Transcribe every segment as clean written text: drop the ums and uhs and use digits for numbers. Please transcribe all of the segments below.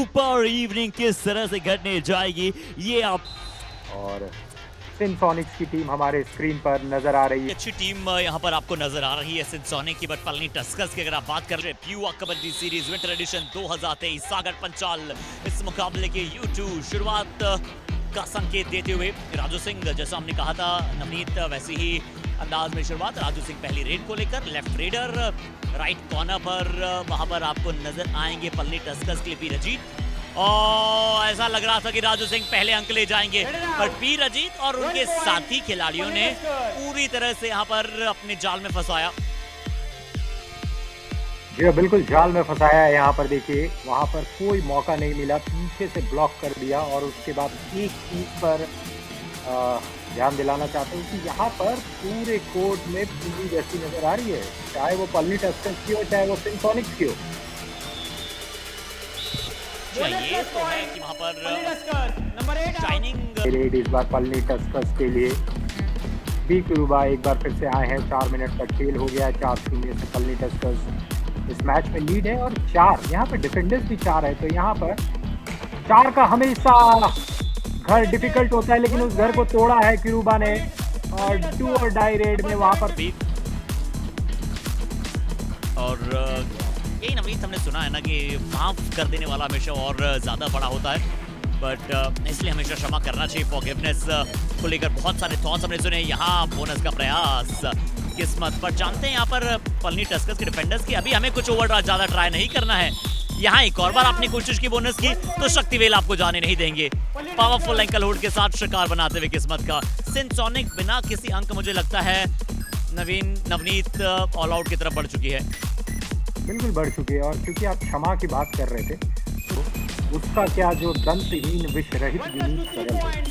Super evening किस तरह से घटने जाएगी ये आप और सिनसोनिक्स की टीम हमारे स्क्रीन पर नजर आ रही है। अच्छी टीम यहाँ पर आपको नजर आ रही है सिनसोनिक की, बट पलनी टस्कर्स की अगर आप बात कर रहे हैं प्यूआ कबड्डी सीरीज विंटर एडिशन 2023 सागर पंचाल इस मुकाबले के U2 शुरुआत का संकेत देते हुए राजू सिंह, जैसा हमने कहा था नवनीत वैसे ही अंदाज में शुरुआत। राजू सिंह पहली रेड को लेकर लेफ्ट रेडर राइट कॉर्नर पर वहां पर आपको नजर आएंगे पलनी टस्कर्स के लिए पी रजीत। और ऐसा लग रहा था कि राजू सिंह पहले अंक ले जाएंगे, पर पी रजीत और उनके साथी खिलाड़ियों ने पूरी तरह से यहाँ पर अपने जाल में फंसाया। जी बिल्कुल जाल में फंसाया है। यहाँ पर देखिए वहाँ पर कोई मौका नहीं मिला, पीछे से ब्लॉक कर दिया। और उसके बाद एक चीज पर ध्यान दिलाना चाहता हूँ कि यहाँ पर पूरे कोर्ट में पूरी जैसी नजर आ रही है, चाहे वो पलनी टस्कर्स की हो चाहे वो सिनसोनिक्स की हो। ये तो है कि वहाँ पर शाइनिंग रेड इस बार पलनी टस्कर्स के लिए। बी क्यूबा एक बार फिर से आए हैं। 4 मिनट का खेल हो गया है। 4-0 से पलनी टस्कर्स इस मैच में लीड है। और 4 यहाँ पर डिफेंडर्स भी 4 है, तो यहाँ पर 4 का हमेशा घर डिफिकल्ट होता है, लेकिन उस घर को तोड़ा है क्यूबा ने। और डू और डाई रेड में वहाँ पर भी और यही नवनीत हमने सुना है ना कि माफ कर देने वाला हमेशा और ज्यादा बड़ा होता है, बट इसलिए हमेशा क्षमा करना चाहिए। फॉरगिवनेस को लेकर बहुत सारे थॉट्स हमने सुने। यहाँ बोनस का प्रयास किस्मत पर जानते हैं यहाँ पर पलनी टस्कर्स के डिफेंडर्स की अभी हमें कुछ ओवर ज्यादा ट्राई नहीं करना है। यहाँ एक और बार आपने कोशिश की बोनस की तो शक्तिवेल आपको जाने नहीं देंगे। पावरफुल एंकल होल्ड के साथ शिकार बनाते हुए किस्मत का सिनसोनिक बिना किसी अंक मुझे लगता है नवनीत ऑल आउट की तरफ बढ़ चुकी है। बिल्कुल बढ़ चुकी है। और क्योंकि आप क्षमा की बात कर रहे थे, तो उसका क्या जो दंतहीन विष रहित विनीत सरल है,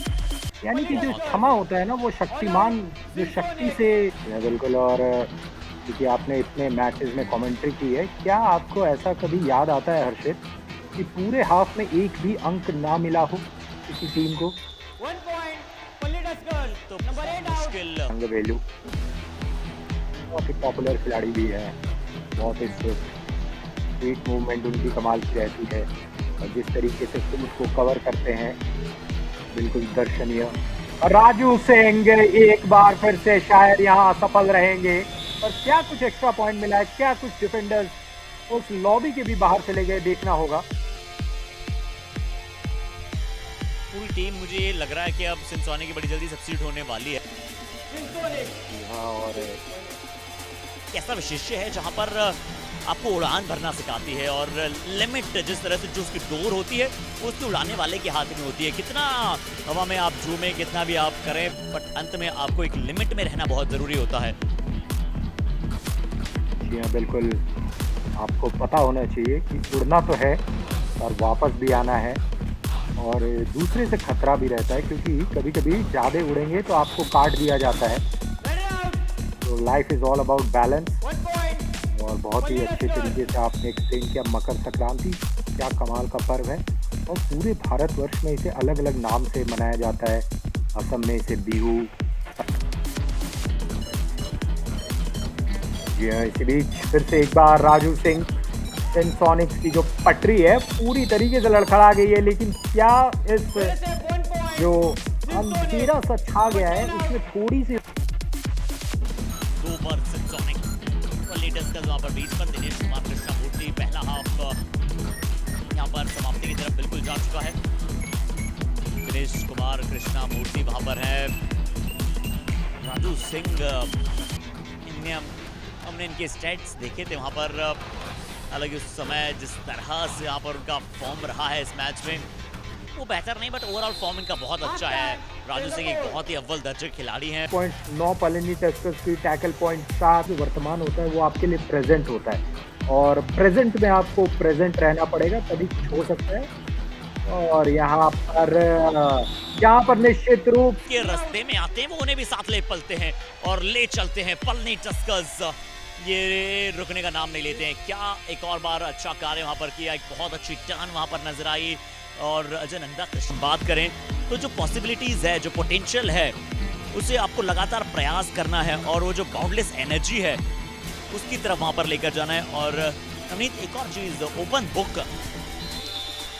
यानी कि जो क्षमा होता है ना वो शक्तिमान जो शक्ति से। बिल्कुल। और क्योंकि आपने इतने मैचेस में कमेंट्री की है, क्या आपको ऐसा कभी याद आता है हर्षित कि पूरे हाफ में एक भी अंक ना मिला हो किसी टीम को? 1 पॉइंट तो मुश्किल वेल्यू बहुत ही पॉपुलर खिलाड़ी भी है, बहुत ही स्वीट मूवमेंट उनकी कमाल की रहती है। और जिस तरीके से तुम उसको कवर करते हैं बिल्कुल दर्शनीय। और राजू सिंह एक बार फिर से शायद यहाँ सफल रहेंगे। और क्या कुछ एक्स्ट्रा पॉइंट मिला है, क्या कुछ डिफेंडर्स उस लॉबी के भी बाहर चले गए, देखना होगा। पूरी टीम मुझे ये लग रहा है कि अब सिनसोनिक की बड़ी जल्दी सब्स्टिट्यूट होने वाली है। हाँ, और ऐसा विशेष्य है जहां पर आपको उड़ान भरना सिखाती है और लिमिट जिस तरह से जो उसकी डोर होती है उसकी उड़ाने वाले के हाथ में होती है। कितना हवा में आप झूमें, कितना भी आप करें, बट अंत में आपको एक लिमिट में रहना बहुत जरूरी होता है। जी हाँ बिल्कुल, आपको पता होना चाहिए कि उड़ना तो है और वापस भी आना है। और दूसरे से खतरा भी रहता है, क्योंकि कभी कभी ज़्यादा उड़ेंगे तो आपको काट दिया जाता है। तो life is all about balance. और बहुत ही अच्छे तरीके से आपने एक्सप्लेन किया। मकर संक्रांति क्या कमाल का पर्व है, और पूरे भारतवर्ष में इसे अलग अलग नाम से मनाया जाता है। असम में इसे बिहू। जी हाँ, इसी बीच फिर से एक बार राजू सिंह, सिनसोनिक्स की जो पटरी है पूरी तरीके से लड़खड़ा गई है, लेकिन क्या इस जो अंधेरा सा छा गया है उसमें थोड़ी सी वहाँ पर बीच पर दिनेश कुमार कृष्णमूर्ति पहला हाफ यहाँ पर समाप्ति की तरफ बिल्कुल जा चुका है। दिनेश कुमार कृष्णमूर्ति वहाँ पर है। राजू सिंह हमने इनके स्टैट्स देखे थे वहाँ पर, हालांकि उस समय जिस तरह से यहाँ पर उनका फॉर्म रहा है इस मैच में वो बेहतर नहीं, बट ओवरऑल फॉर्म इनका बहुत अच्छा है। राजू सिंह एक बहुत ही अव्वल दर्जे खिलाड़ी हैं। 9 पलनी टस्कर्स की टैकल पॉइंट 7 जो वर्तमान होता है वो आपके लिए प्रेजेंट होता है, और प्रेजेंट में आपको प्रेजेंट रहना पड़ेगा तभी कुछ हो सकता है। और यहाँ पर निश्चित रूप के रास्ते में आते हैं वो उन्हें भी साथ ले पलते हैं और ले चलते हैं पलनी टस्कर्स। ये रुकने का नाम नहीं लेते हैं। क्या एक और बार अच्छा कार्य वहाँ पर किया, एक बहुत अच्छी टर्न वहाँ पर नजर आई। और अजय नंदा कृष्ण बात करें तो जो पॉसिबिलिटीज है, जो पोटेंशियल है, उसे आपको लगातार प्रयास करना है और वो जो बाउंडलेस एनर्जी है उसकी तरफ वहां पर लेकर जाना है। और नवनीत एक और चीज, ओपन बुक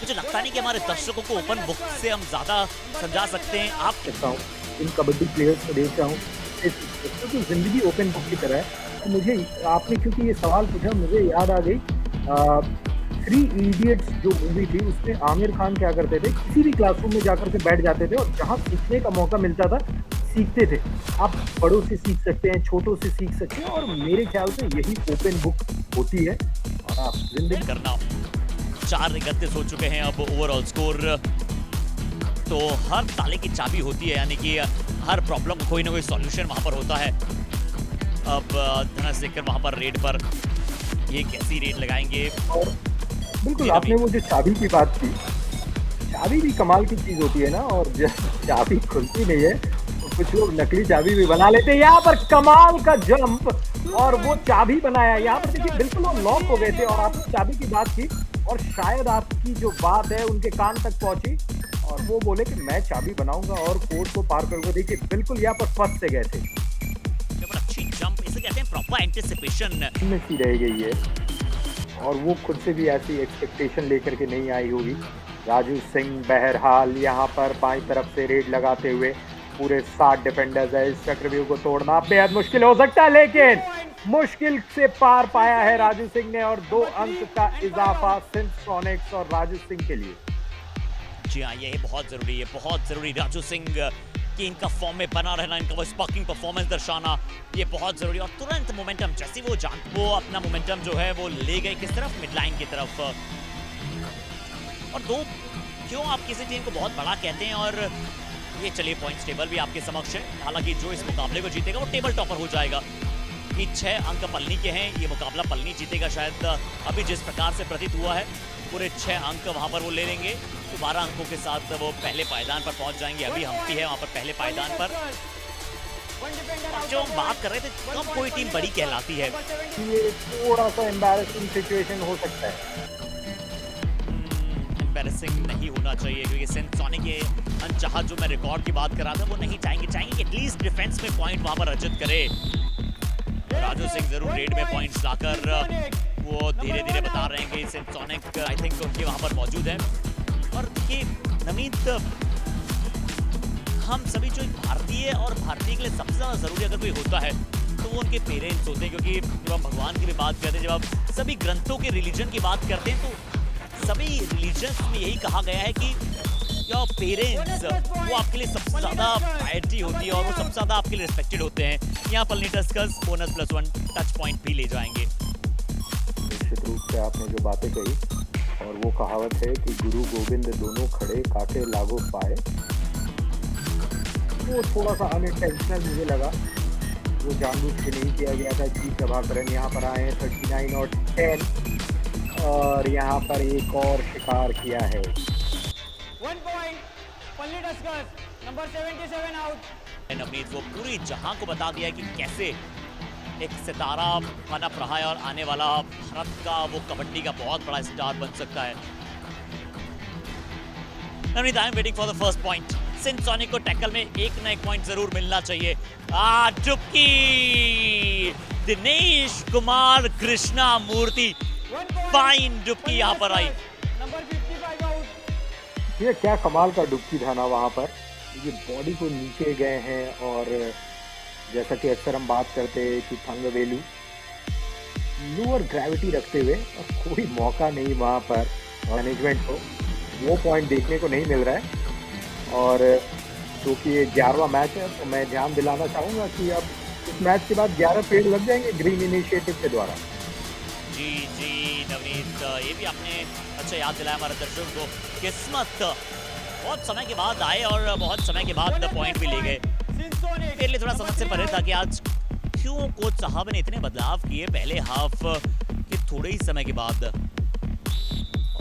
मुझे लगता नहीं कि हमारे दर्शकों को ओपन बुक से हम ज्यादा समझा सकते हैं। आप सकता हूँ इन कबड्डी प्लेयर्स को देख रहा हूँ, क्योंकि जिंदगी ओपन बुक की तरह है। तो मुझे आपने क्योंकि ये सवाल पूछा, मुझे याद आ गई थ्री इडियट्स जो मूवी थी, उसमें आमिर खान क्या करते थे, किसी भी क्लासरूम में जाकर के बैठ जाते थे और जहाँ सीखने का मौका मिलता था सीखते थे। आप बड़ों से सीख सकते हैं, छोटों से सीख सकते हैं, और मेरे ख्याल से यही ओपन बुक होती है। और आप जिंदगी करना 4:31 हो चुके हैं अब ओवरऑल स्कोर। तो हर ताले की चाबी होती है, यानी कि हर प्रॉब्लम का कोई ना कोई सॉल्यूशन वहां पर होता है। अब धनस देखकर वहां पर रेड पर ये कैसी रेड लगाएंगे। और बिल्कुल आपने वो जो चाबी की बात की, चाबी भी कमाल की चीज होती है ना, और जब चाबी खुलती नहीं है तो कुछ लोग नकली चाबी भी बना लेते हैं। यहाँ पर कमाल का जंप, और वो चाबी बनाया। यहाँ पर देखिए बिल्कुल वो लॉक हो गए थे, और आपने चाबी की बात की और शायद आपकी जो बात है उनके कान तक पहुंची और वो बोले कि मैं चाबी बनाऊंगा और कोर्ट को पार करूंगा। देखिए बिल्कुल यहाँ पर फंस से गए थे। अच्छी जंप, इसे कहते हैं प्रॉपर एंटिसिपेशन। में सी रह गई है, और वो खुद से भी ऐसी एक्सपेक्टेशन लेकर के नहीं आई होगी। राजू सिंह बहरहाल यहाँ पर बाईं तरफ से रेड लगाते हुए, पूरे 7 डिफेंडर्स है, इस चक्रव्यूह को तोड़ना बेहद मुश्किल हो सकता है, लेकिन मुश्किल से पार पाया है राजू सिंह ने, और 2 अंक का इजाफा सिंसोनिक्स और राजू सिंह के लिए। जी हाँ, ये बहुत जरूरी है, बहुत जरूरी। राजू सिंह कि इनका फॉर्म में बना रहना, इनका वो स्पार्किंग परफॉर्मेंस दर्शाना, ये बहुत जरूरी। और तुरंत मोमेंटम, जैसे वो अपना मोमेंटम जो है वो ले गए किस तरफ, मिड लाइन की तरफ। और 2 क्यों आप किसी टीम को बहुत बड़ा कहते हैं। और ये चलिए पॉइंट्स टेबल भी आपके समक्ष है। हालांकि जो इस मुकाबले को जीतेगा वो टेबल टॉपर हो जाएगा। कि 6 अंक पलनी के हैं, ये मुकाबला पलनी जीतेगा शायद। अभी जिस प्रकार से प्रतीत हुआ है, पूरे 6 अंक वहां पर वो ले लेंगे, तो 12 अंकों के साथ वो पहले पायदान पर पहुंच जाएंगे। अभी हम्पी है वहां पर पहले पायदान पर। जो हम बात कर रहे थे, कब कोई टीम बड़ी कहलाती है। ये थोड़ा सा एम्बैरेसिंग सिचुएशन हो सकता है। एम्बैरेसिंग नहीं होना चाहिए, क्योंकि सिंसोनिक के अनचाहा जो मैं रिकॉर्ड की बात कर रहा था वो नहीं चाहेंगे कि एटलीस्ट डिफेंस में पॉइंट वहां पर अर्जित करे। राजू सिंह जरूर रेड में पॉइंट्स लाकर वो धीरे धीरे बता रहे हैं कि सिंसोनिक आई थिंक उनके वहां पर मौजूद है। और देखिए नवनीत, हम सभी जो भारतीय और भारतीय के लिए सबसे ज्यादा जरूरी अगर कोई होता है तो वो उनके पेरेंट्स होते हैं। क्योंकि जब हम भगवान की भी बात करते हैं, जब आप सभी ग्रंथों के रिलीजन की बात करते हैं, तो सभी रिलीजन्स में यही कहा गया है कि योर पेरेंट्स वो आपके लिए सबसे ज्यादा प्रायोरिटी होती है और वो सबसे ज्यादा आपके लिए रिस्पेक्टेड होते हैं। यहाँ Palani Tuskers bonus +1 touch point भी ले जाएंगे। निश्चित रूप से आपने जो बातें कही, और वो कहावत है कि गुरु गोविंद दोनों खड़े काटे लागो पाए, वो थोड़ा सा अनइंटेंशनल मुझे लगा। वो जानबूझ के नहीं किया गया था। जी प्रभाकरन यहाँ पर आए हैं 39 और 10, और यहाँ पर एक और शिकार किया है। 1 point, पल्ली टस्कर्स, नंबर 77 आउट। नवनीत वो पूरी जहां को बता दिया कि कैसे एक सितारा पनप रहा है और आने वाला भारत का वो कबड्डी का बहुत बड़ा स्टार बन सकता है। Navneet, I am waiting for the first point. सिंसोनिक को टैकल में एक ना एक पॉइंट जरूर मिलना चाहिए। डुबकी दिनेश कुमार कृष्णा मूर्ति, फाइन डुबकी यहाँ पर आई। Number 55 out. ये क्या कमाल का डुबकी था ना वहाँ पर। ये बॉडी को नीचे गए हैं, और जैसा कि अक्सर हम बात करते हैं कि थंगवेलू लोअर ग्रेविटी रखते हुए, और कोई मौका नहीं वहाँ पर मैनेजमेंट को वो पॉइंट देखने को नहीं मिल रहा है। और क्योंकि ये 11वां मैच है, तो मैं ध्यान दिलाना चाहूँगा कि अब इस मैच के बाद 11 पेड़ लग जाएंगे ग्रीन इनिशिएटिव के द्वारा। जी जी नवनीत, ये भी आपने अच्छा याद दिलाया हमारे दर्शकों को। किस्मत बहुत समय के बाद आए और बहुत समय के बाद पॉइंट भी ले गए। मेरे लिए थोड़ा समझ से परे था कि आज क्यों कोच साहब ने इतने बदलाव किए पहले हाफ के थोड़े ही समय के बाद।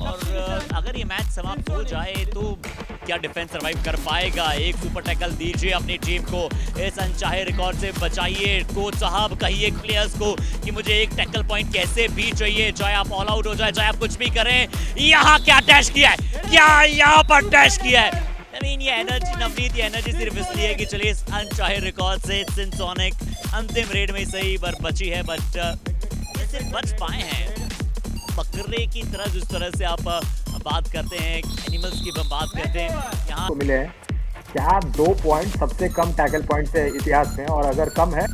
और अगर ये मैच समाप्त हो जाए तो क्या डिफेंस सर्वाइव कर पाएगा। एक सुपर टैकल दीजिए अपनी टीम को, इस अनचाहे रिकॉर्ड से बचाइए। कोच साहब कहिए प्लेयर्स को कि मुझे एक टैकल पॉइंट कैसे भी चाहिए, चाहे आप ऑल आउट हो जाए, चाहे आप कुछ भी करें। यहाँ क्या डैश किया है, क्या यहाँ पर डैश किया है। ये एनर्जी नवनीत, ये एनर्जी सिर्फ इसलिए कि चलिए इस अनचाहे रिकॉर्ड से सिंसोनिक अंतिम रेड में सही पर बची है, बट सिर्फ बच पाए हैं। बकरे की तरह जिस तरह से आप बात करते हैं एनिमल्स की, बात करते हैं यहाँ को मिले हैं क्या 2 पॉइंट सबसे कम टैकल पॉइंट से इतिहास में, और अगर कम है